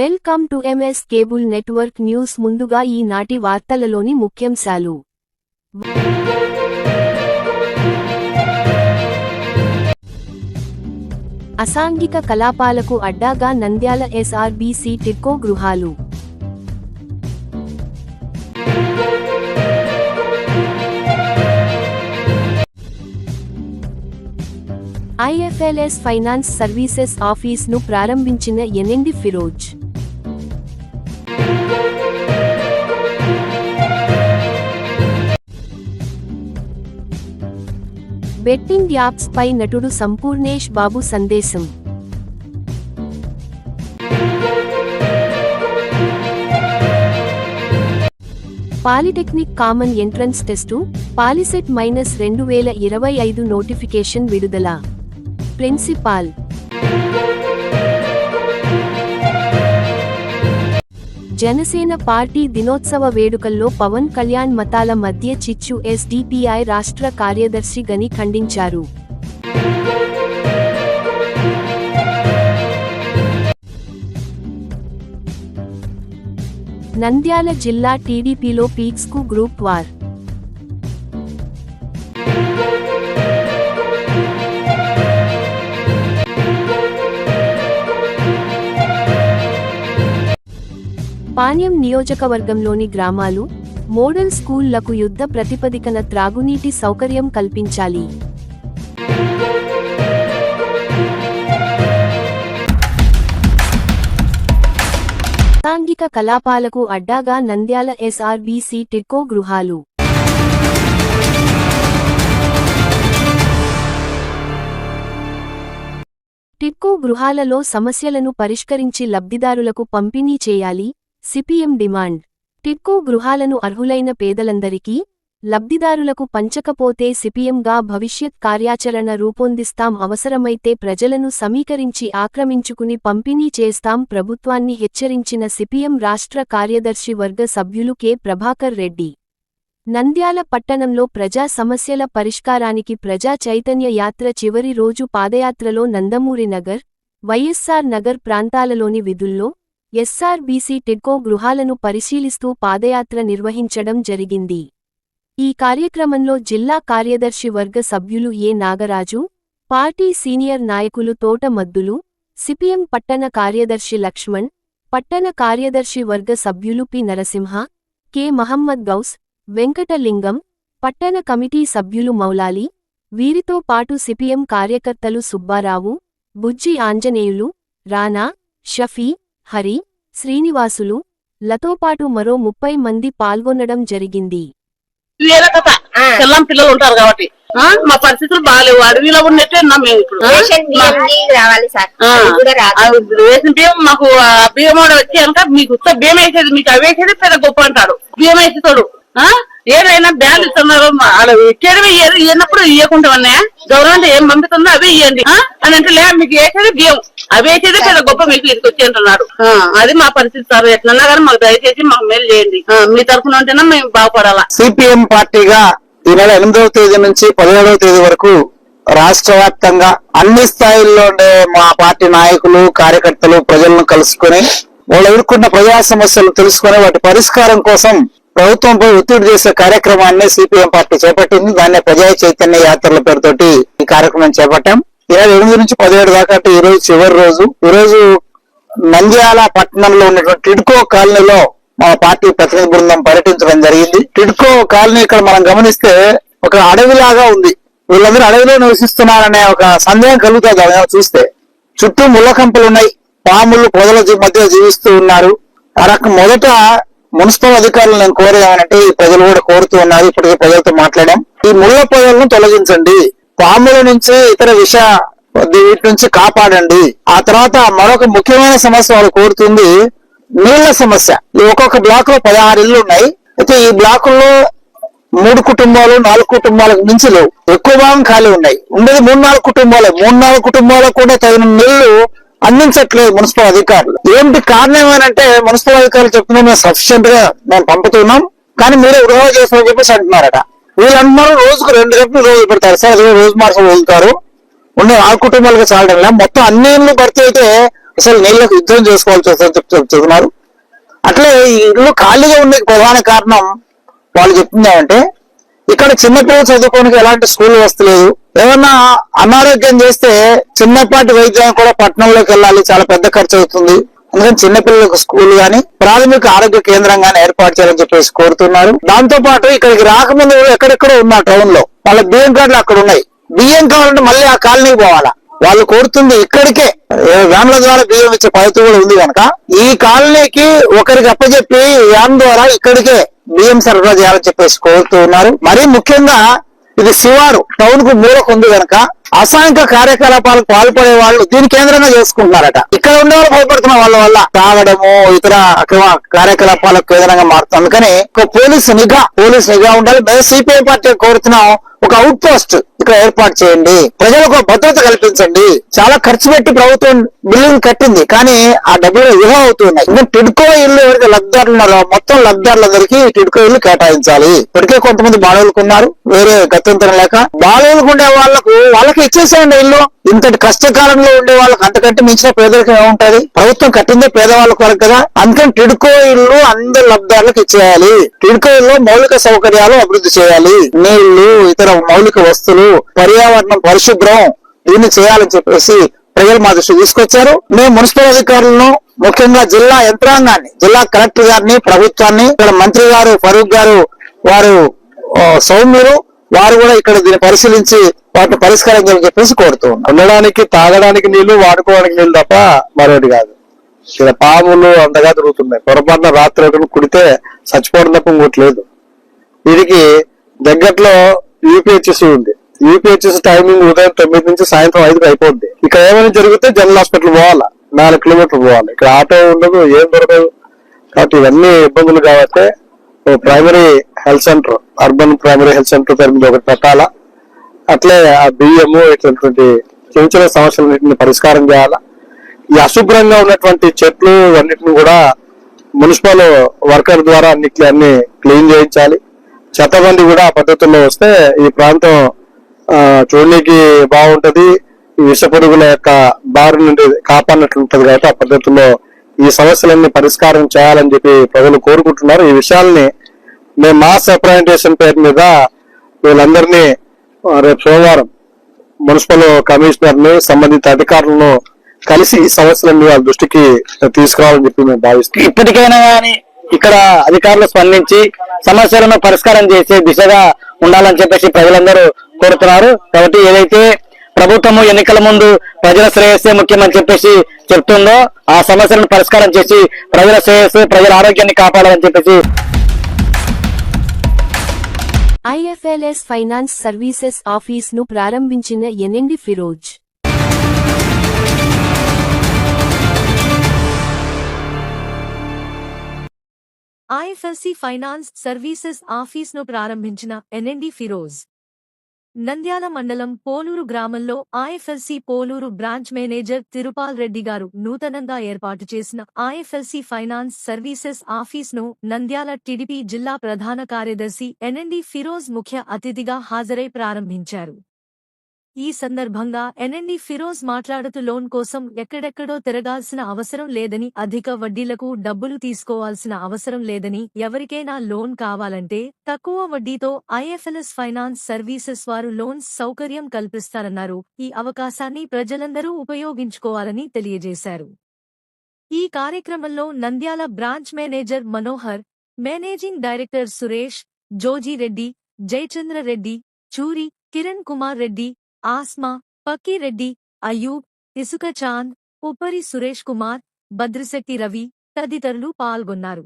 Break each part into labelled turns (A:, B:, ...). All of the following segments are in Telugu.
A: Welcome to MS cable network news. ముందుగా ఈనాటి వార్తలలోని ముఖ్యాంశాలు. అసాంఘిక కలాపాలకు అడ్డాగా నంద్యాల ఎస్ఆర్బీసీ టిడ్కో గృహాలు. ఐఎఫ్ఎల్ఎస్ ఫైనాన్స్ సర్వీసెస్ ఆఫీస్ను ప్రారంభించిన ఎన్ఎండి ఫిరోజ్. బెట్టింగ్ యాప్స్ పై నటుడు సంపూర్ణేష్ బాబు సందేశం. Polytechnic common entrance test POLYCET -2025 notification విడుదల. ప్రిన్సిపాల్. జనసేన పార్టీ దినోత్సవ వేడుకల్లో పవన్ కళ్యాణ్ మతాల మధ్య చిచ్చు ఎస్డిపిఐ రాష్ట్ర కార్యదర్శి గని ఖండించారు. నంద్యాల జిల్లా టీడీపీలో పీక్స్కు గ్రూప్ వార్. పాణ్యం నియోజకవర్గంలోని గ్రామాలు, మోడల్ స్కూళ్లకు యుద్ధ ప్రతిపదికన త్రాగునీటి సౌకర్యం కల్పించాలి. అసాంఘిక కలాపాలకు అడ్డాగా నంద్యాల ఎస్ఆర్బీసీ టిడ్కో గృహాలు. టిడ్కో గృహాలలో సమస్యలను పరిష్కరించి లబ్ధిదారులకు పంపిణీ చేయాలి. CPM demand. టిడ్కో గృహాలను అర్హులైన పేదలందరికీ, లబ్ధిదారులకు పంచకపోతే సిపిఎంగా భవిష్యత్ కార్యాచరణ రూపొందిస్తాం. అవసరమైతే ప్రజలను సమీకరించి ఆక్రమించుకుని పంపిణీ చేస్తాం. ప్రభుత్వాన్ని హెచ్చరించిన సిపిఎం రాష్ట్ర కార్యదర్శి వర్గ సభ్యులు కె ప్రభాకర్ రెడ్డి. నంద్యాల పట్టణంలో ప్రజా సమస్యల పరిష్కారానికి ప్రజా చైతన్య యాత్ర చివరి రోజు పాదయాత్రలో నందమూరి నగర్, వైఎస్ఆర్ నగర్ ప్రాంతాలలోని విధుల్లో ఎస్ఆర్బీసీ టిడ్కో గృహాలను పరిశీలిస్తూ పాదయాత్ర నిర్వహించడం జరిగింది. ఈ కార్యక్రమంలో జిల్లా కార్యదర్శి వర్గ సభ్యులు ఎ నాగరాజు, పార్టీ సీనియర్ నాయకులు తోట మద్దులు, సిపిఎం పట్టణ కార్యదర్శి లక్ష్మణ్, పట్టణ కార్యదర్శి వర్గ సభ్యులు పి నరసింహ, కె మహమ్మద్ గౌస్, వెంకటలింగం, పట్టణ కమిటీ సభ్యులు మౌలాలి, వీరితో పాటు సిపిఎం కార్యకర్తలు సుబ్బారావు, బుజ్జి ఆంజనేయులు, రానా, షఫీ, హరి, శ్రీనివాసులు, లతోపాటు మరో 30 మంది పాల్గొనడం జరిగింది.
B: పిల్లలు ఉంటారు కాబట్టి మా పరిస్థితులు బాగాలేవు. అడవిలో ఉన్నట్టే మేము ఇప్పుడు రేషన్ బియ్యం మాకు బియ్యం వచ్చి కనుక మీకు బియ్యం వేసేది, మీకు అవి వేసేది పెద్ద గొప్ప అంటాడు. బియ్యం వేసేతాడు. ఏదైనా బ్యాలు ఇస్తున్నారు, ఇచ్చేది ఇయ్యనప్పుడు ఇవ్వకుండా ఉన్నాయా? గవర్నమెంట్ ఏం పంపుతుందో అవి ఇవ్వండి అని అంటే లే, మీకు వేసేది బియ్యం అవి వేసేది పెద్ద గొప్ప, మీకు ఇది వచ్చి అంటున్నాడు. అది మా పరిస్థితి సార్. ఎట్లన్నా కానీ మాకు దయచేసి మాకు మేలు చేయండి. మీ తరఫున ఉంటేనే మేము బాగుపడాలా.
C: సిపిఎం పార్టీగా ఈ నెల 8వ తేదీ నుంచి 17వ తేదీ వరకు రాష్ట్ర వ్యాప్తంగా అన్ని స్థాయిల్లో ఉండే మా పార్టీ నాయకులు, కార్యకర్తలు ప్రజలను కలుసుకుని వాళ్ళు ఎదుర్కొన్న ప్రజా సమస్యలు తెలుసుకుని వాటి పరిష్కారం కోసం ప్రభుత్వంపై ఒత్తిడి చేసే కార్యక్రమాన్ని సిపిఎం పార్టీ చేపట్టింది. దాన్ని ప్రజా చైతన్య యాత్రల పేరుతోటి ఈ కార్యక్రమం చేపట్టాం. 8 నుంచి 17 దాకా ఈ రోజు చివరి రోజు. ఈ రోజు నంద్యాల పట్టణంలో ఉన్నటువంటి టిడ్కో కాలనీలో మా పార్టీ ప్రతినిధి బృందం పర్యటించడం జరిగింది. టిడ్కో కాలనీ ఇక్కడ మనం గమనిస్తే ఒక అడవిలాగా ఉంది. వీళ్ళందరూ అడవిలో నివసిస్తున్నారనే ఒక సందేహం కలుగుతుంది అవి చూస్తే. చుట్టూ ముళ్ళ కంపలు ఉన్నాయి, పాములు పొదల మధ్య జీవిస్తూ ఉన్నారు. ఆ రకం మొదట మున్సిపల్ అధికారులు నేను కోరేదానంటే ఈ ప్రజలు కూడా కోరుతూ ఉన్నారు. ఇప్పటికే ప్రజలతో మాట్లాడాం. ఈ ముళ్ళ పొదలను తొలగించండి, పాముల నుంచి ఇతర వీటి నుంచి కాపాడండి. ఆ తర్వాత మరొక ముఖ్యమైన సమస్య వాళ్ళు కోరుతుంది నీళ్ల సమస్య. ఒక్కొక్క బ్లాక్ లో 16 ఇళ్లు ఉన్నాయి. అయితే ఈ బ్లాకుల్లో 3 కుటుంబాలు 4 కుటుంబాలకు మించి లేవు. ఎక్కువ భాగం ఖాళీ ఉన్నాయి. ఉండేది 3-4 కుటుంబాలే. 3-4 కుటుంబాలకు కూడా తగిన నీళ్లు అందించట్లేదు మున్సిపల్ అధికారులు. ఏంటి కారణం ఏమంటే మున్సిపల్ అధికారులు చెప్తున్నారు మేము సఫిషియెంట్ గా మేము పంపుతున్నాం, కానీ మీరే వృధా చేస్తామని చెప్పేసి అంటున్నారట. వీళ్ళు అంటున్నారు రోజుకు 2 గంటలు రోజు పెడతారు సార్, రోజు మార్చం వదులుతారు. ఉండే 4 కుటుంబాలకు చాలడం మొత్తం అన్ని ఇళ్ళు భర్తీ అయితే అసలు నీళ్ళకు యుద్ధం చేసుకోవాల్సి వస్తుందని చెప్తున్నారు. అట్లే ఈ ఇల్లు ఖాళీగా ఉండే ప్రధాన కారణం వాళ్ళు చెప్తున్నారంటే ఇక్కడ చిన్నపిల్లలు చదువుకోవడానికి ఎలాంటి స్కూల్ వస్తలేదు. ఏమన్నా అనారోగ్యం చేస్తే చిన్నపాటి వైద్యానికి కూడా పట్టణంలోకి వెళ్ళాలి, చాలా పెద్ద ఖర్చు అవుతుంది. అందుకని చిన్నపిల్లలకు స్కూల్ గాని ప్రాథమిక ఆరోగ్య కేంద్రం గాని ఏర్పాటు చేయాలని చెప్పేసి కోరుతున్నారు. దాంతో పాటు ఇక్కడికి రాకముందు ఎక్కడెక్కడో ఉన్నారు టౌన్ లో, వాళ్ళ బియ్యం కార్డులు అక్కడ ఉన్నాయి. బియ్యం కావాలంటే మళ్ళీ ఆ కాలనీకి పోవాలా. వాళ్ళు కోరుతుంది ఇక్కడికే వ్యాన్ల ద్వారా బియ్యం ఇచ్చే పద్ధతి కూడా ఉంది కనుక ఈ కాలనీకి ఒకరికి అప్పచెప్పి వ్యాన్ ద్వారా ఇక్కడికే బియ్యం సరఫరా చేయాలని చెప్పేసి కోరుతూ ఉన్నారు. మరీ ముఖ్యంగా ఇది శివారు టౌన్ కు మూలకు ఉంది కనుక అసాంఘిక కార్యకలాపాలకు పాల్పడే వాళ్ళు దీని కేంద్రంగా చేసుకుంటున్నారట. ఇక్కడ ఉండే వాళ్ళు భయపడుతున్న వాళ్ళ వల్ల తాగడము ఇతర అక్రమ కార్యకలాపాలకు కేంద్రంగా మారుతుంది. అందుకని ఒక పోలీసు నిఘా ఉండాలి. మేము సిపిఐ పార్టీ కోరుతున్నాం, ఒక అవుట్ పోస్ట్ ఇక్కడ ఏర్పాటు చేయండి, ప్రజలకు భద్రత కల్పించండి. చాలా ఖర్చు పెట్టి ప్రభుత్వం బిల్డింగ్ కట్టింది, కానీ ఆ డబ్బులు వృధా అవుతున్నాయి. ఇంకా టిడ్కో ఇల్లు ఎవరైతే లబ్ధిదారులు ఉన్నారో మొత్తం లబ్ధిదారులందరికీ టిడ్కో ఇల్లు కేటాయించాలి. ఇప్పటికే కొంతమంది బాలవులకు ఉన్నారు, వేరే గత్యంతరం లేక బాలవులకు ఉండే వాళ్ళకి ఇచ్చేసేయండి ఇల్లు. ఇంతటి కష్టకాలంలో ఉండే వాళ్ళకి అంతకంటే మించిన పేదరికం ఏముంటది? ప్రభుత్వం కట్టిందే పేదవాళ్ళ కొరకు కదా. అందుకని టిడ్కో ఇల్లు అందరు లబ్ధిదారులకు ఇచ్చేయాలి. టిడ్కో ఇల్లు మౌలిక సౌకర్యాలు అభివృద్ధి చేయాలి. నీళ్లు, ఇతర మౌలిక వస్తువులు, పర్యావరణం పరిశుభ్రం దీన్ని చేయాలని చెప్పేసి ప్రజలు మా దృష్టి తీసుకొచ్చారు. మేము మున్సిపల్ అధికారులను, ముఖ్యంగా జిల్లా యంత్రాంగాన్ని, జిల్లా కలెక్టర్ గారిని, ప్రభుత్వాన్ని, ఇక్కడ మంత్రి గారు ఫరూక్ గారు వారు సౌమ్యులు, వారు కూడా ఇక్కడ దీన్ని పరిశీలించి వాటిని పరిష్కారం చేయాలని చెప్పేసి కోరుతూ ఉన్నాం.
D: ఉండడానికి తాగడానికి నీళ్లు, వాడుకోవడానికి నీళ్లు తప్ప మరొకటి కాదు. ఇక్కడ పాములు అంతగా తిరుగుతున్నాయి. పొరపాటున రాత్రి ఒకటి కుడితే చచ్చిపోవడం తప్ప ఇంకోట్లేదు. వీరికి దగ్గరలో యూపీహెచ్ఎస్ ఉంది. యూపీహెచ్ఎస్ టైమింగ్ ఉదయం 9 నుంచి సాయంత్రం 5 అయిపోద్ది. ఇక్కడ ఏమైనా జరిగితే జనరల్ హాస్పిటల్ పోవాలా, 4 కిలోమీటర్లు పోవాలి. ఇక్కడ ఆటో ఉండదు, ఏం దొరకదు. కాబట్టి ఇవన్నీ ఇబ్బందులు కాబట్టి primary health centre, urban primary health centre పేరు మీద ఒకటి పెట్టాలా. అట్లే ఆ బియ్యము ఇట్లాంటి చిన్న చిన్న సమస్యలన్నింటినీ పరిష్కారం చేయాలా. ఈ అశుభ్రంగా ఉన్నటువంటి చెట్లు అన్నిటిని కూడా మున్సిపల్ వర్కర్ ద్వారా అన్ని క్లీన్ చేయించాలి. చెత్తబండి కూడా ఆ పద్ధతుల్లో వస్తే ఈ ప్రాంతం చూడడానికి బాగుంటది. ఈ విష పురుగుల యొక్క బారి నుండి కాపాడినట్లుంటది. కాబట్టి ఆ పద్ధతుల్లో ఈ సమస్యలన్నీ పరిష్కారం చేయాలని చెప్పి ప్రజలు కోరుకుంటున్నారు. ఈ విషయాల్ని మేము మాస్ రిప్రజెంటేషన్ పేరు మీద వీళ్ళందరినీ రేపు సోమవారం మున్సిపల్ కమిషనర్ ని, సంబంధిత అధికారులను కలిసి ఈ సమస్యలన్నీ వాళ్ళ దృష్టికి తీసుకురావాలని చెప్పి మేము భావిస్తున్నాం.
E: ఇప్పటికైనా కానీ ఇక్కడ అధికారులు స్పందించి సమస్యలను పరిష్కారం చేసే దిశగా ఉండాలని చెప్పేసి ప్రజలందరూ కోరుతున్నారు. కాబట్టి ఏదైతే ప్రభుత్వము ఎన్నికల ముందు ప్రజల శ్రేయస్సే ముఖ్యమని చెప్పేసి చెప్తుందో ఆ సమస్యలను పరిష్కారం చేసి ప్రజల శ్రేయస్సు, ప్రజల ఆరోగ్యాన్ని కాపాడాలని చెప్పేసి
A: ఐఎఫ్ఎల్ఎస్ ఫైనాన్స్ సర్వీసెస్ ఆఫీస్ను ప్రారంభించిన ఎన్ఎండి ఫిరోజ్.
F: ఐఎఫ్ఎల్సి ఫైనాన్స్ సర్వీసెస్ ఆఫీస్ను ప్రారంభించిన ఎన్ఎండి ఫిరోజ్. నంద్యాల మండలం పోలూరు గ్రామంలో ఐఎఫ్ఎల్సి పోలూరు బ్రాంచ్ మేనేజర్ తిరుపాల్ రెడ్డి గారు నూతనంగా ఏర్పాటు చేసిన ఐఎఫ్ఎల్సి ఫైనాన్స్ సర్వీసెస్ ఆఫీస్ను నంద్యాల టీడీపీ జిల్లా ప్రధాన కార్యదర్శి ఎన్ఎండి ఫిరోజ్ ముఖ్య అతిథిగా హాజరై ప్రారంభించారు. ఈ సందర్భంగా ఎన్ఎండి ఫిరోజ్ మాట్లాడుతూ లోన్ కోసం ఎక్కడెక్కడో తిరగాల్సిన అవసరం లేదని, అధిక వడ్డీలకు డబ్బులు తీసుకోవాల్సిన అవసరం లేదని, ఎవరికైనా లోన్ కావాలంటే తక్కువ వడ్డీతో ఐఎఫ్ఎల్ఎస్ ఫైనాన్స్ సర్వీసెస్ వారు లోన్స్ సౌకర్యం కల్పిస్తారన్నారు. ఈ అవకాశాన్ని ప్రజలందరూ ఉపయోగించుకోవాలని తెలియజేశారు. ఈ కార్యక్రమంలో Nandyal branch manager Manohar, managing director Suresh, Jojireddy, Jayachandra Reddy, Churi, Kiran Kumar Reddy, Asma, Pakkireddy, Ayub, ఇసుక చాంద్, ఉప్పరి సురేష్ కుమార్, భద్రశెట్టి రవి తదితరులు పాల్గొన్నారు.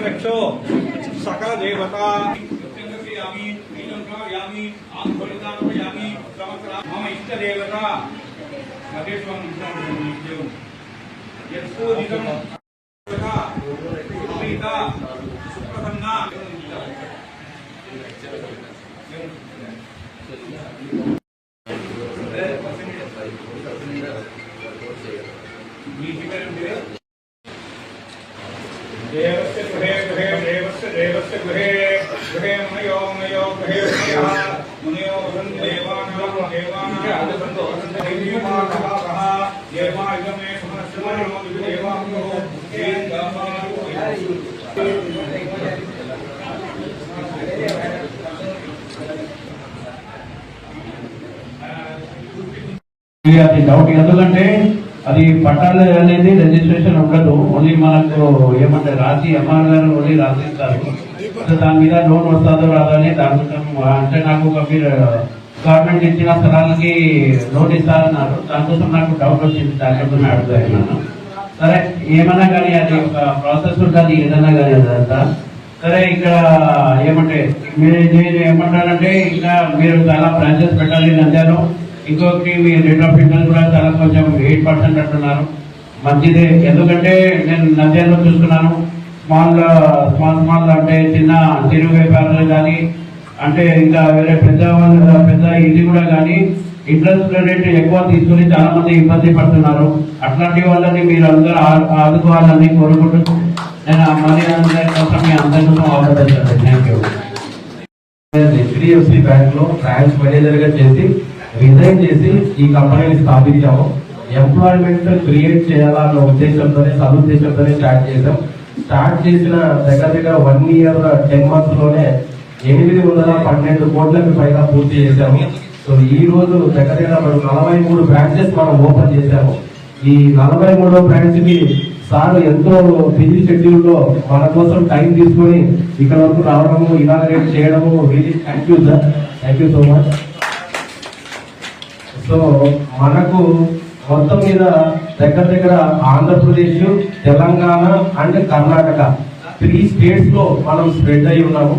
G: రక్షో సకల దేవతా మమ ఇష్ట దేవత సుప్రసన్న देवस्य गृहे गृहे देवस्य देवस्य गृहे गृहे मुनयो मुनयो गृहे मुनयो वदन् देवानां देवानां देवायमे समस्यमयो देवांगो
H: అది డౌట్ ఎందుకంటే అది పట్టాలు అనేది రిజిస్ట్రేషన్ ఉండదు, ఓన్లీ మనకు ఏమంటే రాసి ఎంఆర్ గారు ఓన్లీ రాసిస్తారు. దాని మీద లోన్ వస్తుందో రాదో అని దానికోసం అంటే నాకు ఒక మీరు గవర్నమెంట్ ఇచ్చిన స్థలాలకి లోన్ ఇస్తారన్నారు. దానికోసం నాకు డౌట్ వచ్చింది, దానికోసం అడుగుతాను. సరే ఏమన్నా కానీ అది ఒక ప్రాసెస్ ఉంటుంది, ఏదన్నా కానీ అదంతా సరే. ఇక్కడ ఏమంటే నేను ఏమంటానంటే ఇంకా మీరు చాలా బ్రాంచెస్ పెట్టాలి నంద్యాలో. ఇంకొకటి మీ రేట్ ఆఫ్ ఇంట్రెస్ట్ కూడా చాలా కొంచెం 8% అంటున్నారు, మంచిదే. ఎందుకంటే నేను నంద్యాలలో చూసుకున్నాను, స్మాల్ అంటే చిన్న చిరు వ్యాపారాలు కానీ అంటే ఇంకా వేరే పెద్ద ఇది కూడా కానీ ఇంట్రెస్ట్ రేట్ ఎక్కువ తీసుకుని చాలా మంది ఇబ్బంది పడుతున్నారు. అట్లాంటి వాళ్ళని మీరు అందరూ ఆదుకోవాలని కోరుకుంటూ నేను మరి అందరి కోసం మీ అందరి కోసం ఆలోచిస్తాను. Thank you.
I: HDFC బ్యాంక్ లో బ్రాంచ్ మేనేజర్ గా చేసి రిజైన్ చేసి ఈ కంపెనీని స్థాపించాము. ఎంప్లాయ్మెంట్ క్రియేట్ చేయాలన్న ఉద్దేశంతోనే సదుద్దేశంతోనే స్టార్ట్ చేసాం. స్టార్ట్ చేసిన దగ్గర 1 year 10 months లోనే 812 కోట్లకు పైగా పూర్తి చేశాము. సో ఈ రోజు దగ్గర 43 బ్రాంచెస్ మనం ఓపెన్ చేశాము. ఈ 43వ బ్రాంచ్ కి సార్ ఎంతో బిజీ షెడ్యూల్ లో మన కోసం టైం తీసుకొని ఇక్కడ వరకు రావడము, ఇనాగరేట్ చేయడము, really thank you sir, thank you so much. So మనకు మొత్తం మీద దగ్గర ఆంధ్రప్రదేశ్, తెలంగాణ అండ్ కర్ణాటక 3 states లో మనం స్ప్రెడ్ అయి ఉన్నాము.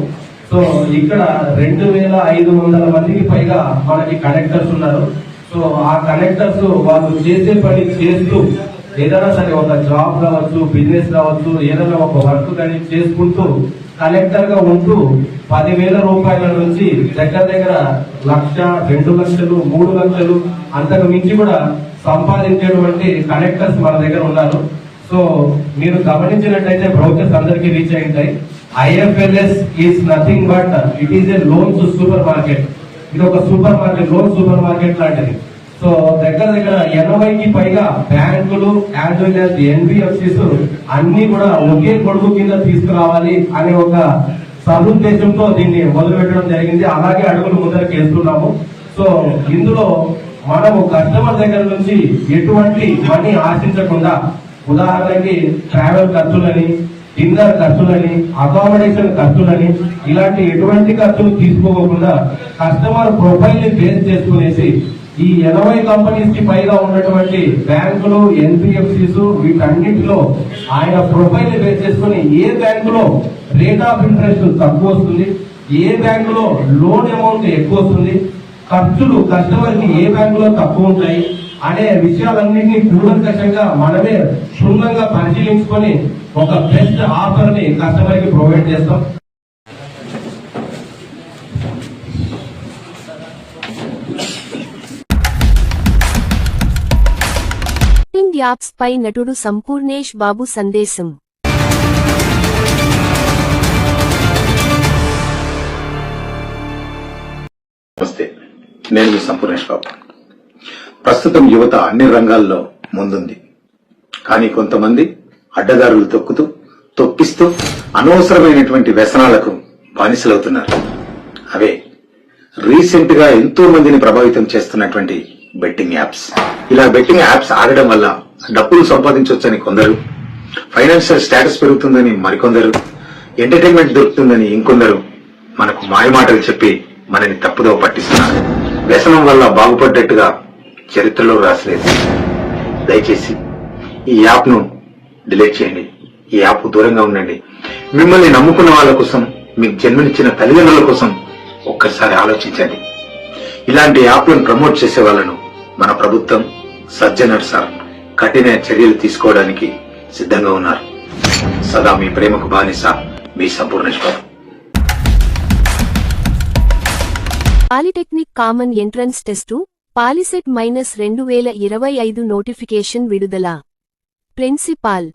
I: సో ఇక్కడ 2500 మందికి పైగా మనకి కనెక్టర్స్ ఉన్నారు. సో ఆ కనెక్టర్స్ వాళ్ళు చేసే పని చేస్తూ ఏదైనా సరే ఒక జాబ్ కావచ్చు, బిజినెస్ కావచ్చు, ఏదైనా ఒక వర్క్ కానీ చేసుకుంటూ కలెక్టర్ గా ఉంటూ 10,000 రూపాయల నుంచి దగ్గర 1,00,000, 2 లక్షలు, 3 లక్షలు అంతకు మించి కూడా సంపాదించేటువంటి కలెక్టర్స్ మన దగ్గర ఉన్నారు. సో మీరు గమనించినట్టయితే బ్రోకర్స్ అందరికీ రీచ్ అయి ఉంటాయి. IFLS is nothing but it is a loans super market. ఇది ఒక super market, loan super market లాంటిది. సో దగ్గర 80కి పైగా బ్యాంకులు యాజ్ వెల్ యాజ్ NBFCs అన్ని కూడా ఒకే గొడుగు కింద తీసుకురావాలి అనే ఒక సదుద్దేశంతో దీన్ని మొదలు పెట్టడం జరిగింది. అలాగే అడుగులు ముందరకు వేస్తున్నాము. సో ఇందులో మనము కస్టమర్ దగ్గర నుంచి ఎటువంటి మనీ ఆశించకుండా, ఉదాహరణకి ట్రావెల్ ఖర్చులని, డిన్నర్ ఖర్చులని, అకామిడేషన్ ఖర్చులని ఇలాంటి ఎటువంటి ఖర్చులు తీసుకోకుండా కస్టమర్ ప్రొఫైల్ ని బేస్ చేసుకునేసి ఈ 80 కంపెనీస్ కి పైగా ఉన్నటువంటి బ్యాంకులు, NBFCs వీటన్నిటిలో ఆయన ప్రొఫైల్ బేస్ చేసుకుని ఏ బ్యాంకులో రేట్ ఆఫ్ ఇంట్రెస్ట్ తక్కువ వస్తుంది, ఏ బ్యాంకులో లోన్ అమౌంట్ ఎక్కువ వస్తుంది, ఖర్చులు కస్టమర్ కి ఏ బ్యాంకులో తక్కువ ఉంటాయి అనే విషయాలన్నింటినీ కూలంకషంగా మనమే క్షుణ్ణంగా పరిశీలించుకొని ఒక బెస్ట్ ఆఫర్ ని కస్టమర్ కి ప్రొవైడ్ చేస్తాం.
A: యాప్స్ పై నటుడు సంపూర్ణేష్ బాబు సందేశం.
C: నమస్తే, నేను మీ సంపూర్ణేష్ బాబు. ప్రస్తుతం యువత అన్ని రంగాల్లో ముందుంది. కానీ కొంతమంది అడ్డదారులు తొక్కిస్తూ అనవసరమైనటువంటి వ్యసనాలకు బానిసలవుతున్నారు. అవే రీసెంట్ గా ఎంతో మందిని ప్రభావితం చేస్తున్నటువంటి బెట్టింగ్ యాప్స్. ఇలా బెట్టింగ్ యాప్స్ ఆడడం వల్ల డబ్బులు సంపాదించవచ్చని కొందరు, ఫైనాన్షియల్ స్టేటస్ పెరుగుతుందని మరికొందరు, ఎంటర్టైన్మెంట్ దొరుకుతుందని ఇంకొందరు మనకు మాయమాటలు చెప్పి మనని తప్పుదోవ పట్టిస్తున్నారు. వ్యసనం వల్ల బాగుపడ్డట్టుగా చరిత్రలో రాసలేదు. దయచేసి ఈ యాప్ ను డిలీట్ చేయండి. ఈ యాప్ దూరంగా ఉండండి. మిమ్మల్ని నమ్ముకున్న వాళ్ళ కోసం, మీకు జన్మనిచ్చిన తల్లిదండ్రుల కోసం ఒక్కసారి ఆలోచించండి. ఇలాంటి యాప్లను ప్రమోట్ చేసే వాళ్ళను మన ప్రభుత్వం, సజ్జనర్ సార్ కఠిన చర్యలు తీసుకోవడానికి సిద్ధంగా ఉన్నారు. సదా మీ ప్రేమకు బానిస, మీ Sampoornesh Babu.
A: Polytechnic common entrance test POLYCET -2025 notification విడుదల. ప్రిన్సిపాల్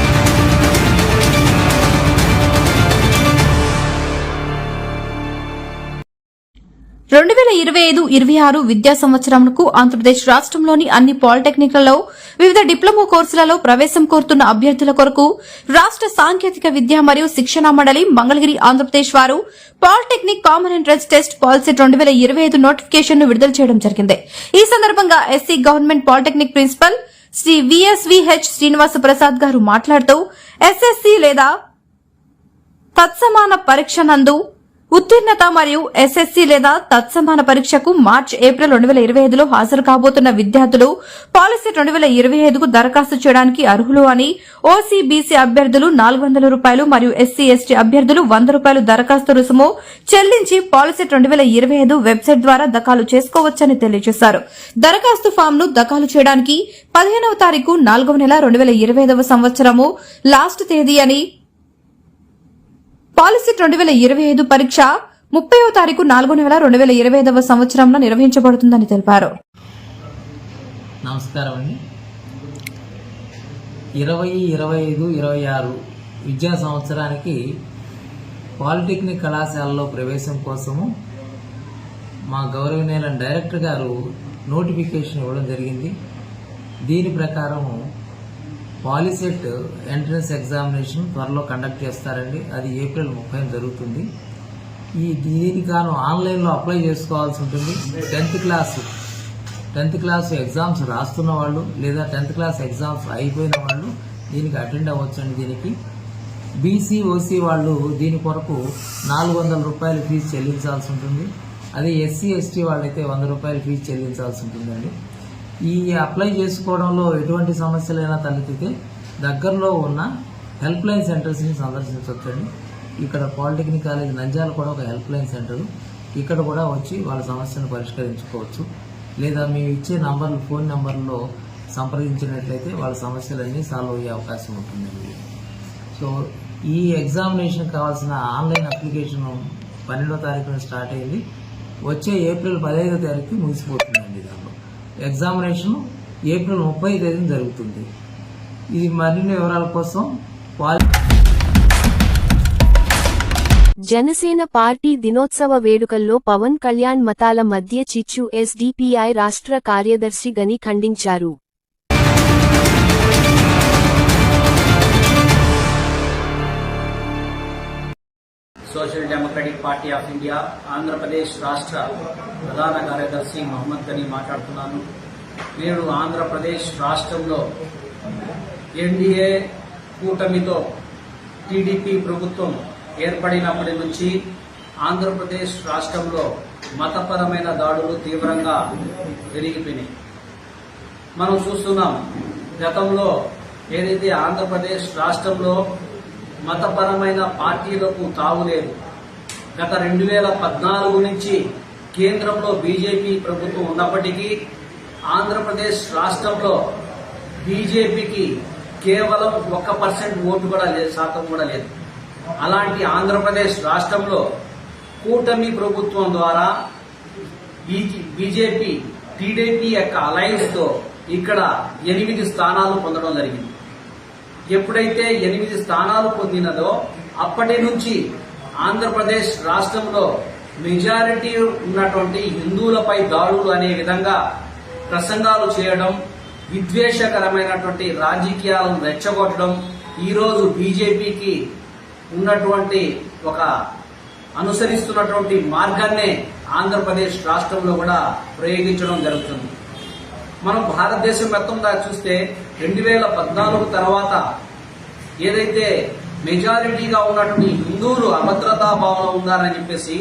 J: 2025-26 విద్యా సంవత్సరంకు ఆంధ్రప్రదేశ్ రాష్ట్రంలోని అన్ని పాలిటెక్నిక్లలో వివిధ డిప్లొమా కోర్సులలో ప్రవేశం కోరుతున్న అభ్యర్థుల కొరకు రాష్ట్ర సాంకేతిక విద్య మరియు శిక్షణా మండలి మంగళగిరి ఆంధ్రప్రదేశ్ వారు polytechnic common entrance test POLYCET 2025 notification ను విడుదల చేయడం జరిగింది. ఈ సందర్భంగా SC government polytechnic principal Shri VSVH Srinivasa Prasad గారు మాట్లాడుతూ ఎస్ఎస్సీ లేదా తత్సమాన పరీక్ష నందు ఉత్తీర్ణత మరియు ఎస్ఎస్సీ లేదా తత్సమాన పరీక్షకు మార్చి-ఏప్రిల్ 2025లో హాజరు కాబోతున్న విద్యార్థులు పాలసీ 2025కు దరఖాస్తు చేయడానికి అర్హులు అని, ఓసీ బీసీ అభ్యర్థులు ₹400 మరియు ఎస్సీ ఎస్టీ అభ్యర్థులు ₹100 దరఖాస్తు రుసుము చెల్లించి పాలసీ 2025 వెబ్సైట్ ద్వారా దఖలు చేసుకోవచ్చని తెలియజేశారు. దరఖాస్తు ఫామ్ ను దఖలు చేయడానికి 15వ తారీఖు 4వ నెల 2025 సంవత్సరము లాస్ట్ తేదీ అని, పాలసీ 2025 పరీక్ష 30వ తారీఖు 4వ నెల 2025 సంవత్సరంలో నిర్వహించబడుతుందని తెలిపారు.
K: నమస్కారం అండి. 2025-26 విద్యా సంవత్సరానికి పాలిటెక్నిక్ కళాశాలలో ప్రవేశం కోసము మా గౌరవనీయులైన డైరెక్టర్ గారు నోటిఫికేషన్ ఇవ్వడం జరిగింది. దీని ప్రకారం పాలిసెట్ ఎంట్రన్స్ ఎగ్జామినేషన్ త్వరలో కండక్ట్ చేస్తారండి. అది ఏప్రిల్ 30 జరుగుతుంది. దీనికి గాను ఆన్లైన్లో అప్లై చేసుకోవాల్సి ఉంటుంది. 10th క్లాస్ ఎగ్జామ్స్ రాస్తున్న వాళ్ళు లేదా 10th క్లాస్ ఎగ్జామ్స్ అయిపోయిన వాళ్ళు దీనికి అటెండ్ అవ్వచ్చండి. దీనికి బీసీ ఓసీ వాళ్ళు దీని కొరకు ₹400 ఫీజు చెల్లించాల్సి ఉంటుంది. అదే ఎస్సీ ఎస్టీ వాళ్ళైతే ₹100 ఫీజు చెల్లించాల్సి ఉంటుందండి. ఈ అప్లై చేసుకోవడంలో ఎటువంటి సమస్యలైనా తలెత్తితే దగ్గరలో ఉన్న హెల్ప్ లైన్ సెంటర్స్ని సందర్శించవచ్చండి. ఇక్కడ పాలిటెక్నిక్ కాలేజ్ నంద్యాల కూడా ఒక హెల్ప్ లైన్ సెంటర్, ఇక్కడ కూడా వచ్చి వాళ్ళ సమస్యను పరిష్కరించుకోవచ్చు. లేదా మేము ఇచ్చే ఫోన్ నంబర్లో సంప్రదించినట్లయితే వాళ్ళ సమస్యలన్నీ సాల్వ్ అయ్యే అవకాశం ఉంటుందండి. సో ఈ ఎగ్జామినేషన్ కావాల్సిన ఆన్లైన్ అప్లికేషన్ 12వ తారీఖున స్టార్ట్ అయింది. వచ్చే ఏప్రిల్ 15వ తారీఖు ముగిసిపోతుందండి. దాంట్లో ఎగ్జామినేషన్ ఏప్రిల్ 30వ తేదీన జరుగుతుంది. ఇది మరిన్ని వివరాల కోసం
A: జనసేన పార్టీ దినోత్సవ వేడుకల్లో పవన్ కళ్యాణ్ మతాల మధ్య చిచ్చు ఎస్డిపిఐ రాష్ట్ర కార్యదర్శి గని ఖండించారు.
L: Social democratic party of India Andhra Pradesh రాష్ట్ర ప్రధాన కార్యదర్శి మహమ్మద్ గని మాట్లాడుతున్నాను. నేను ఆంధ్రప్రదేశ్ రాష్ట్రంలో ఎన్డీఏ కూటమితో టీడీపీ ప్రభుత్వం ఏర్పడినప్పటి నుంచి ఆంధ్రప్రదేశ్ రాష్ట్రంలో మతపరమైన దాడులు తీవ్రంగా పెరిగిపోయినాయి. మనం చూస్తున్నాం, గతంలో ఏదైతే ఆంధ్రప్రదేశ్ రాష్ట్రంలో మతపరమైన పార్టీలకు తావులేదు. గత 2014 నుంచి కేంద్రంలో బీజేపీ ప్రభుత్వం ఉన్నప్పటికీ ఆంధ్రప్రదేశ్ రాష్ట్రంలో బీజేపీకి కేవలం 1% ఓటు కూడా లేదు, శాతం కూడా లేదు. అలాంటి ఆంధ్రప్రదేశ్ రాష్ట్రంలో కూటమి ప్రభుత్వం ద్వారా బీజేపీ టీడీపీ యొక్క అలయన్స్ తో ఇక్కడ 8 స్థానాలు పొందడం జరిగింది. ఎప్పుడైతే 8 స్థానాలు పొందినదో అప్పటి నుంచి ఆంధ్రప్రదేశ్ రాష్ట్రంలో మెజారిటీ ఉన్నటువంటి హిందువులపై దాడులు అనే విధంగా ప్రసంగాలు చేయడం, విద్వేషకరమైనటువంటి రాజకీయాలను రెచ్చగొట్టడం, ఈరోజు బీజేపీకి ఉన్నటువంటి ఒక అనుసరిస్తున్నటువంటి మార్గాన్నే ఆంధ్రప్రదేశ్ రాష్ట్రంలో కూడా ప్రయోగించడం జరుగుతుంది. మనం భారతదేశం మొత్తంగా చూస్తే 2014 తర్వాత ఏదైతే మెజారిటీగా ఉన్నటువంటి హిందువులు అభద్రతా భావన ఉన్నారని చెప్పేసి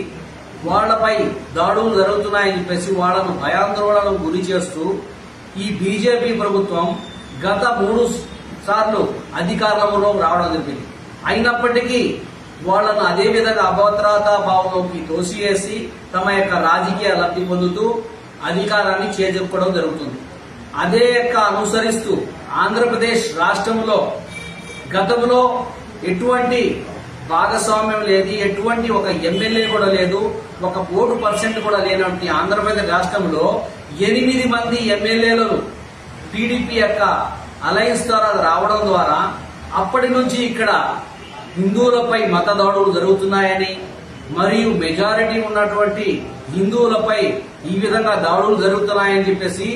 L: వాళ్లపై దాడులు జరుగుతున్నాయని చెప్పేసి వాళ్లను భయాందోళనకు గురి చేస్తూ ఈ బీజేపీ ప్రభుత్వం గత 3 సార్లు అధికారంలో రావడం జరిగింది. అయినప్పటికీ వాళ్లను అదే విధంగా అభద్రతా భావంలోకి తోసివేసి తమ యొక్క రాజకీయ లబ్ధి పొందుతూ అధికారాన్ని చేజెప్పుకోవడం జరుగుతుంది. అదే యొక్క అనుసరిస్తూ ఆంధ్రప్రదేశ్ రాష్ట్రంలో గతంలో ఎటువంటి భాగస్వామ్యం లేదు, ఎటువంటి ఒక ఎమ్మెల్యే కూడా లేదు, ఒక ఓటు % కూడా లేనటువంటి ఆంధ్రప్రదేశ్ రాష్ట్రంలో 8 మంది ఎమ్మెల్యేలను టీడీపీ యొక్క అలయన్స్ ద్వారా రావడం ద్వారా అప్పటి నుంచి ఇక్కడ హిందువులపై మత దాడులు జరుగుతున్నాయని, మరియు మెజారిటీ ఉన్నటువంటి హిందువులపై ఈ విధంగా దాడులు జరుగుతున్నాయని చెప్పేసి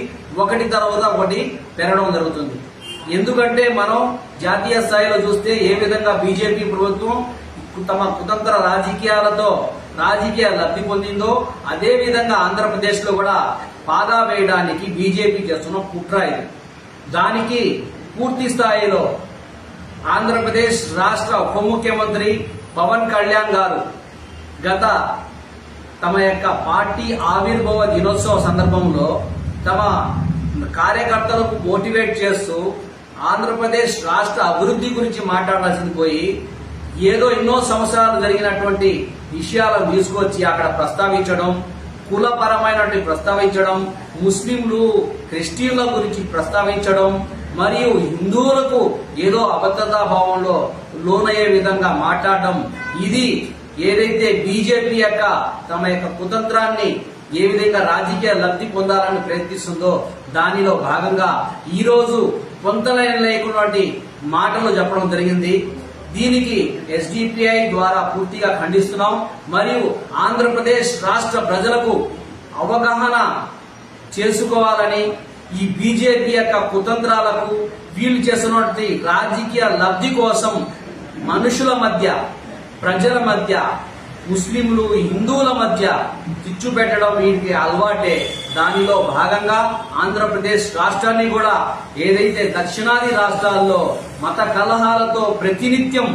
L: ఒకటి తర్వాత ఒకటి పెరగడం జరుగుతుంది. ఎందుకంటే మనం జాతీయ స్థాయిలో చూస్తే ఏ విధంగా బీజేపీ ప్రభుత్వం తమ కుతంత్ర రాజకీయాలతో రాజకీయ లబ్ధి పొందిందో అదే విధంగా ఆంధ్రప్రదేశ్ లో కూడా పాగా వేయడానికి బీజేపీ చేస్తున్న కుట్ర ఇది. దానికి పూర్తి స్థాయిలో ఆంధ్రప్రదేశ్ రాష్ట్ర ఉప ముఖ్యమంత్రి పవన్ కళ్యాణ్ గారు గత తమ యొక్క పార్టీ ఆవిర్భావ దినోత్సవ సందర్భంలో తమ కార్యకర్తలకు మోటివేట్ చేస్తూ ఆంధ్రప్రదేశ్ రాష్ట్ర అభివృద్ధి గురించి మాట్లాడాల్సింది పోయి ఏదో ఎన్నో సంవత్సరాలు జరిగినటువంటి విషయాలను తీసుకొచ్చి అక్కడ ప్రస్తావించడం, కులపరమైనటువంటి ప్రస్తావించడం, ముస్లింలు క్రిస్టియన్ల గురించి ప్రస్తావించడం మరియు హిందువులకు ఏదో అభద్రతా భావంలో లోనయ్యే విధంగా మాట్లాడడం, ఇది ఏదైతే బీజేపీ యొక్క తమ యొక్క కుతంత్రాన్ని ఏ విధంగా రాజకీయ లబ్ధి పొందాలని ప్రయత్నిస్తుందో దానిలో భాగంగా ఈ రోజు పొంతలైన లేకున్నటువంటి మాటలు చెప్పడం జరిగింది. దీనికి ఎస్డిపిఐ ద్వారా పూర్తిగా ఖండిస్తున్నాం. మరియు ఆంధ్రప్రదేశ్ రాష్ట్ర ప్రజలకు అవగాహన చేసుకోవాలని, ఈ బీజేపీ యొక్క కుతంత్రాలకు వీళ్ళు చేస్తున్నటువంటి రాజకీయ లబ్ధి కోసం మనుషుల మధ్య, ప్రజల మధ్య, ముస్లింలు హిందువుల మధ్య చిచ్చు పెట్టడం వీటికి అలవాటే. దానిలో భాగంగా ఆంధ్రప్రదేశ్ రాష్ట్రాన్ని కూడా ఏదైతే దక్షిణాది రాష్ట్రాల్లో మత కలహాలతో ప్రతినిత్యం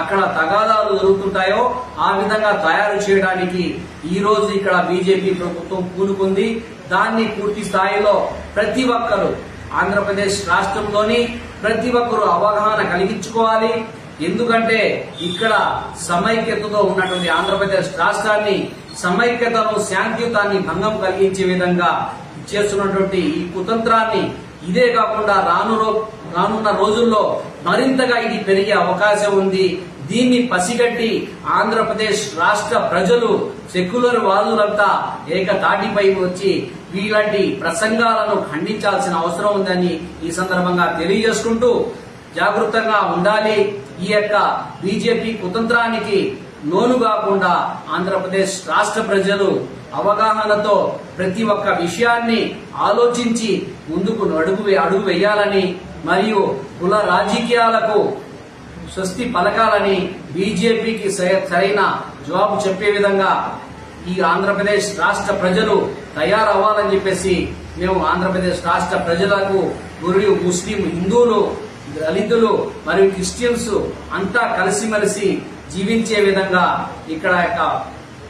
L: అక్కడ తగాదాలు జరుగుతుంటాయో ఆ విధంగా తయారు చేయడానికి ఈ రోజు ఇక్కడ బీజేపీ ప్రభుత్వం పూనుకుంది. దాన్ని పూర్తి స్థాయిలో ప్రతి ఒక్కరూ ఆంధ్రప్రదేశ్ రాష్ట్రంలోని ప్రతి ఒక్కరూ అవగాహన కలిగించుకోవాలి. ఎందుకంటే ఇక్కడ సమైక్యతతో ఉన్నటువంటి ఆంధ్రప్రదేశ్ రాష్ట్రాన్ని, సమైక్యతను, శాంతియుతాన్ని భంగం కలిగించే విధంగా చేస్తున్నటువంటి ఈ కుతంత్రాన్ని, ఇదే కాకుండా రానున్న రోజుల్లో మరింతగా ఇది పెరిగే అవకాశం ఉంది. దీన్ని పసిగట్టి ఆంధ్రప్రదేశ్ రాష్ట్ర ప్రజలు, సెక్యులర్ వాదులంతా ఏకతాటిపై వచ్చి ఇలాంటి ప్రసంగాలను ఖండించాల్సిన అవసరం ఉందని ఈ సందర్భంగా తెలియజేసుకుంటూ జాగృతంగా ఉండాలి. ఈ యొక్క బీజేపీ కుతంత్రానికి లోను కాకుండా ఆంధ్రప్రదేశ్ రాష్ట్ర ప్రజలు అవగాహనతో ప్రతి ఒక్క విషయాన్ని ఆలోచించి ముందుకు అడుగు వేయాలని మరియు కుల రాజకీయాలకు స్వస్తి పలకాలని, బీజేపీకి సరైన జవాబు చెప్పే విధంగా ఈ ఆంధ్రప్రదేశ్ రాష్ట్ర ప్రజలు తయారవ్వాలని చెప్పేసి మేము ఆంధ్రప్రదేశ్ రాష్ట్ర ప్రజలకు మరియు ముస్లిం, హిందువులు, దళితులు మరియు క్రిస్టియన్స్ అంతా కలిసిమెలిసి జీవించే విధంగా ఇక్కడ యొక్క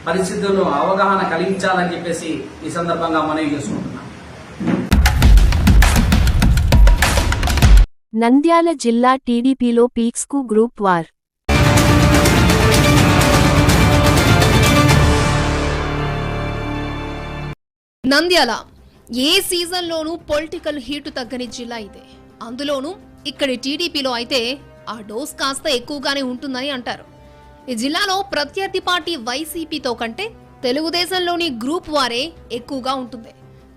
L: పరిస్థితులను అవగాహన కలిగించాలని చెప్పేసి ఈ సందర్భంగా మనవి చేసుకుంటున్నాం.
A: నంద్యాల జిల్లా టీడీపీలో పీక్స్కు గ్రూప్ వార్.
M: నంద్యాల ఏ సీజన్లోనూ పొలిటికల్ హీటు తగ్గని జిల్లా ఇదే. అందులోనూ ఇక్కడి టీడీపీలో అయితే ఆ డోస్ కాస్త ఎక్కువగానే ఉంటుందని అంటారు. ఈ జిల్లాలో ప్రత్యర్థి పార్టీ వైసీపీతో కంటే తెలుగుదేశంలోని గ్రూప్ వారే ఎక్కువగా ఉంటుంది.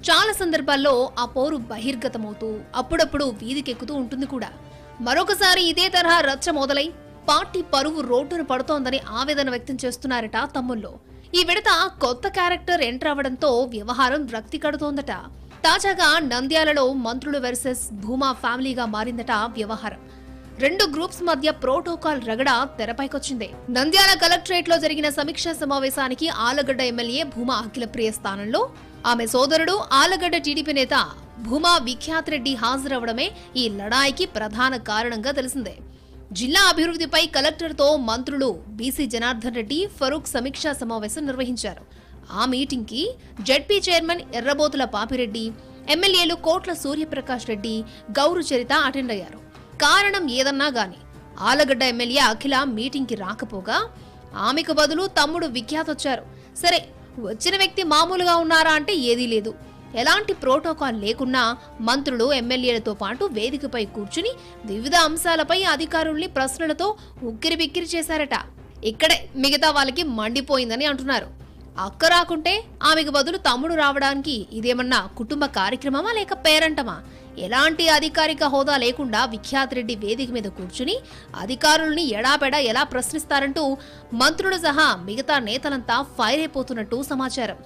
M: చాలా సందర్భాల్లో ఆ పోరు బహిర్గతమవుతూ అప్పుడప్పుడు వీధికెక్కుతూ ఉంటుంది కూడా. మరొకసారి ఇదే తరహా రచ్చ మొదలై పార్టీ పరువు రోడ్డున పడుతోందని ఆవేదన వ్యక్తం చేస్తున్నారట తమ్ముళ్ళు. ఈ విడత కొత్త క్యారెక్టర్ ఎంటర్ అవడంతో వ్యవహారం రక్తి కడుతోందట. తాజాగా నంద్యాలలో మంత్రులు వర్సెస్ భూమా ఫ్యామిలీగా మారిందట వ్యవహారం. రెండు గ్రూప్స్ మధ్య ప్రోటోకాల్ రగడ తెరపైకొచ్చింది. నంద్యాల కలెక్టరేట్ లో జరిగిన సమీక్షా సమావేశానికి ఆలగడ్డ ఎమ్మెల్యే భూమా అఖిలప్రియ స్థానంలో ఆమె సోదరుడు ఆలగడ్డ టీడీపీ నేత భూమా విఖ్యాత్ రెడ్డి హాజరవడమే ఈ లడాయికి ప్రధాన కారణంగా తెలిసిందే. జిల్లా అభివృద్ధిపై కలెక్టర్తో మంత్రులు బీసీ జనార్దన్ రెడ్డి, ఫరూక్ సమీక్షా సమావేశం నిర్వహించారు. ఆ మీటింగ్ కి జెడ్పీ చైర్మన్ ఎర్రబోతుల పాపిరెడ్డి, ఎమ్మెల్యేలు కోట్ల సూర్యప్రకాష్ రెడ్డి, గౌరు చరిత అటెండ్ అయ్యారు. కారణం ఏదన్నా గాని ఆలగడ్డ ఎమ్మెల్యే అఖిల మీటింగ్ కి రాకపోగా ఆమెకు బదులు తమ్ముడు విఖ్యాత్ వచ్చారు. సరే, వచ్చిన వ్యక్తి మామూలుగా ఉన్నారా అంటే ఏదీ లేదు. ఎలాంటి ప్రోటోకాల్ లేకున్నా మంత్రులు, ఎమ్మెల్యేలతో పాటు వేదికపై కూర్చుని వివిధ అంశాలపై అధికారుల్ని ప్రశ్నలతో ఉక్కిరిబిక్కిరి చేశారట. ఇక్కడే మిగతా వాళ్ళకి మండిపోయిందని అంటున్నారు. అక్క రాకుంటే ఆమెకు బదులు తమ్ముడు రావడానికి ఇదేమన్నా కుటుంబ కార్యక్రమమా లేక పేరంటమా? ఎలాంటి అధికారిక హోదా లేకుండా విఖ్యాత్ రెడ్డి వేదిక మీద కూర్చుని అధికారుల్ని ఎడాపెడా ఎలా ప్రశ్నిస్తారంటూ మంత్రులు సహా మిగతా నేతలంతా ఫైర్ అయిపోతున్నట్టు సమాచారం.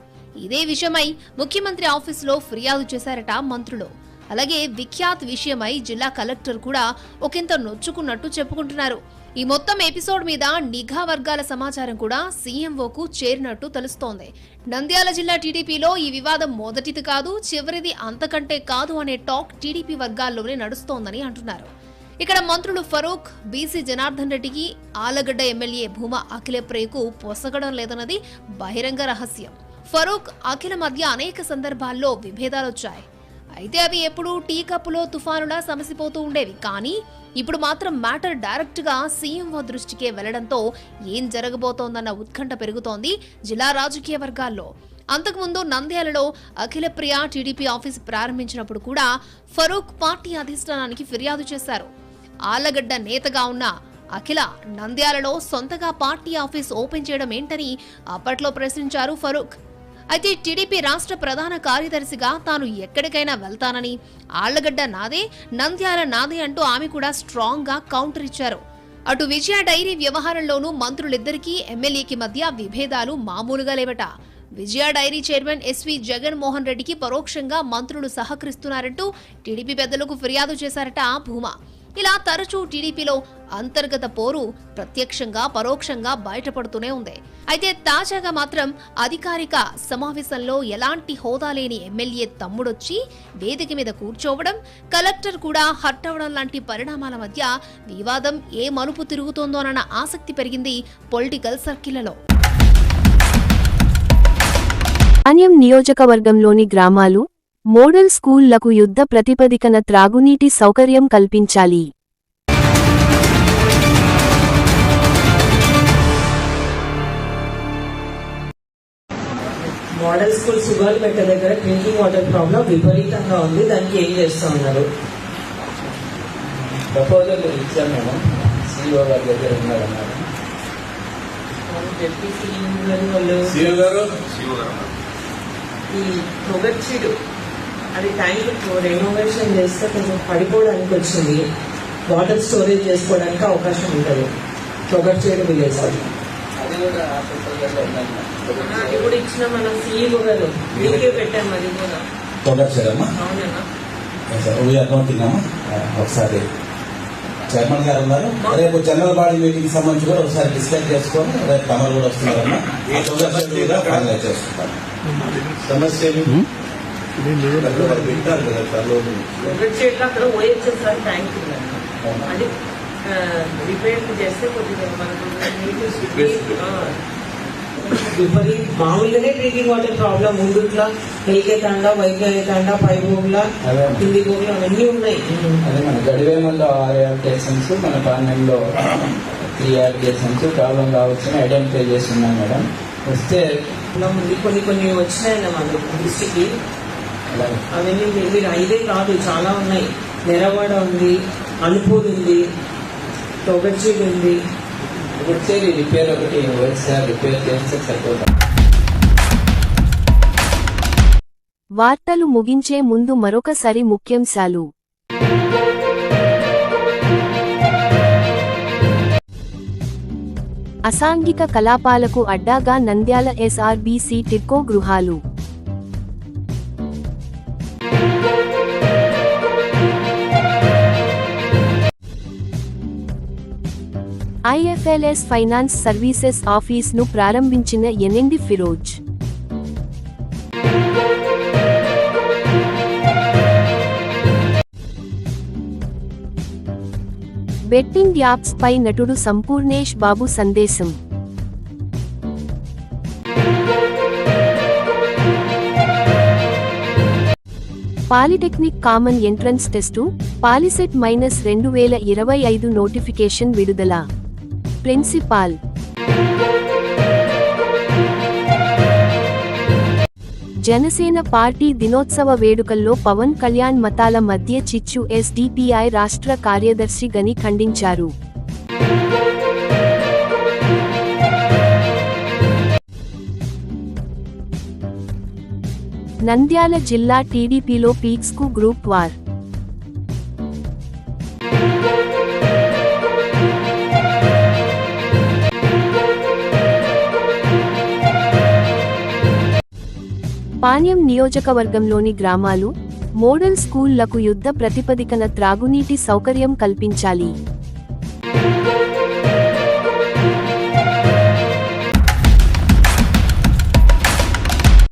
M: ఇదే విషయమై ముఖ్యమంత్రి ఆఫీసులో ఫిర్యాదు చేశారట మంత్రులు. అలాగే విఖ్యాత్ విషయమై జిల్లా కలెక్టర్ కూడా ఒకంత నొచ్చుకున్నట్టు చెప్పుకుంటున్నారు. ఈ మొత్తం ఎపిసోడ్ మీద నిఘా వర్గాల సమాచారం కూడా సీఎంఓకు చేరినట్టు తెలుస్తోంది. నంద్యాల జిల్లా టీడీపీలో ఈ వివాదం మొదటిది కాదు, చివరిది అంతకంటే కాదు అనే టాక్ టీడీపీ వర్గాల్లోనే నడుస్తోందని అంటున్నారు. ఇక్కడ మంత్రులు ఫరూక్, బీసీ జనార్దన్ రెడ్డికి ఆలగడ్డ ఎమ్మెల్యే భూమా అఖిలప్రియకు పొసగడం లేదన్నది బహిరంగ రహస్యం. ఫరూక్, అఖిల మధ్య అనేక సందర్భాల్లో విభేదాలొచ్చాయి. అయితే అవి ఎప్పుడూ టీ కప్పులో తుఫానులా సమసిపోతూ ఉండేవి. కానీ ఇప్పుడు మాత్రం మ్యాటర్ డైరెక్ట్ గా సీఎంఓ దృష్టికే వెళ్లడంతో ఏం జరగబోతోందన్న ఉత్కంఠ పెరుగుతోంది జిల్లా రాజకీయ వర్గాల్లో. అంతకుముందు నంద్యాలలో అఖిలప్రియ టీడీపీ ఆఫీస్ ప్రారంభించినప్పుడు కూడా ఫరూక్ పార్టీ అధిష్టానానికి ఫిర్యాదు చేశారు. ఆళ్లగడ్డ నేతగా ఉన్న అఖిల నంద్యాలలో సొంతగా పార్టీ ఆఫీస్ ఓపెన్ చేయడం ఏంటని అప్పట్లో ప్రశ్నించారు ఫరూక్. అయితే టీడీపీ రాష్ట్ర ప్రధాన కార్యదర్శిగా తాను ఎక్కడికైనా వెళ్తానని, ఆళ్లగడ్డ నాదే, నంద్యాల నాదే అంటూ ఆమె కూడా స్ట్రాంగ్ గా కౌంటర్ ఇచ్చారు. అటు విజయ డైరీ వ్యవహారంలోనూ మంత్రులిద్దరికీ ఎమ్మెల్యేకి మధ్య విభేదాలు మామూలుగా లేవట. విజయ డైరీ చైర్మన్ ఎస్వి జగన్మోహన్ రెడ్డికి పరోక్షంగా మంత్రులు సహకరిస్తున్నారంటూ టీడీపీ పెద్దలకు ఫిర్యాదు చేశారట భూమా. ఇలా తరచూ టీడీపీలో అంతర్గత పోరు ప్రత్యక్షంగా పరోక్షంగా బయటపడుతూనే ఉంది. అయితే తాజాగా మాత్రం అధికారిక సమావేశంలో ఎలాంటి హోదా లేని ఎమ్మెల్యే తమ్ముడొచ్చి వేదిక మీద కూర్చోవడం, కలెక్టర్ కూడా హర్ట్ అవడం లాంటి పరిణామాల మధ్య వివాదం ఏ మలుపు తిరుగుతోందోనన్న ఆసక్తి పెరిగింది పొలిటికల్ సర్కిళ్లలో.
A: పాణ్యం నియోజకవర్గంలోని గ్రామాలు, మోడల్ స్కూళ్లకు యుద్ధ ప్రతిపదికన త్రాగునీటి సౌకర్యం కల్పించాలి.
N: మోడల్ స్కూల్ సుగాలిపేట దగ్గర డ్రింకింగ్ వాటర్ ప్రాబ్లం విపరీతంగా ఉంది. దానికి ఏం చేస్తా ఉన్నారు?
K: ప్రపోజల్ ఇచ్చాం మేడం, సిఇఓ గారి దగ్గర ఉన్నారన్నారు.
N: ఈ పొగచ్చిడు అది ట్యాంక్ రెనోవేషన్ చేస్తే కొంచెం పడిపోవడానికి వచ్చింది. వాటర్ స్టోరేజ్ చేసుకోవడానికి అవకాశం ఉంటుంది. పొగచ్చిడు విలేజ్ అది కూడా ఇచ్చిన మనం సీఈఓ గారు మీకే పెట్టాము. అది కూడా
O: అవునన్నా ఒకసారి చైర్మన్ గారు ఉన్నారు. రేపు జనరల్ బాడీ మీటింగ్ సంబంధించి కూడా ఒకసారి డిస్కస్ చేసుకొని రేపు తమరు కూడా వస్తున్నారన్నా ఫైనలైజ్ చేసుకుంటారు. సమస్యలు
N: అక్కడ ఓఎస్ఎస్ ట్యాంక్ అది రిపేర్ చేస్తే కొద్దిగా మామూలుగానే డ్రింకింగ్ వాటర్ ప్రాబ్లం ముందుట్లా ఎల్కే తాండా, వైద్య తాండా, పై భూముల, కింది భూములు అవన్నీ ఉన్నాయి.
K: అదే మన గడివేమల్లో 6 అప్లికేషన్స్, మన పార్లమెంట్లో 3 అప్లికేషన్స్ ప్రాబ్లం కావచ్చని ఐడెంటిఫై చేస్తున్నాం మేడం. వస్తే
N: కొన్ని వచ్చినాయి మన దృష్టికి. అవన్నీ మీరు ఇదే కాదు, చాలా ఉన్నాయి. నెరవాడ ఉంది, అనుపూర్ ఉంది, తొగర్చీడు ఉంది.
K: వచ్చేది రిపేర్ ఒకటి ఒకసారి రిపేర్ చేస్తే సరిపోతాం.
A: వార్తలు ముగించే ముందు మరొకసారి ముఖ్యాంశాలు. అసాంఘిక కలాపాలకు అడ్డాగా నంద్యాల ఎస్ఆర్బీసీ టిడ్కో గృహాలు. ఐఎఫ్ఎల్ఎస్ ఫైనాన్స్ సర్వీసెస్ ఆఫీస్ను ప్రారంభించిన ఎన్ఎండి ఫిరోజ్. బెట్టింగ్ యాప్స్ పై నటుడు సంపూర్ణేష్ బాబు సందేశం. Polytechnic common entrance test POLYCET -2025 notification విడుదల. ప్రిన్సిపాల్. జనసేన పార్టీ దినోత్సవ వేడుకల్లో పవన్ కళ్యాణ్ మతాల మధ్య చిచ్చు ఎస్డిపిఐ రాష్ట్ర కార్యదర్శి గని ఖండించారు. నంద్యాల జిల్లా టీడీపీలో పీక్స్కు గ్రూప్ వార్. పాణ్యం నియోజకవర్గంలోని గ్రామాలు, మోడల్ స్కూళ్లకు యుద్ధ ప్రతిపదికన త్రాగునీటి సౌకర్యం కల్పించాలి.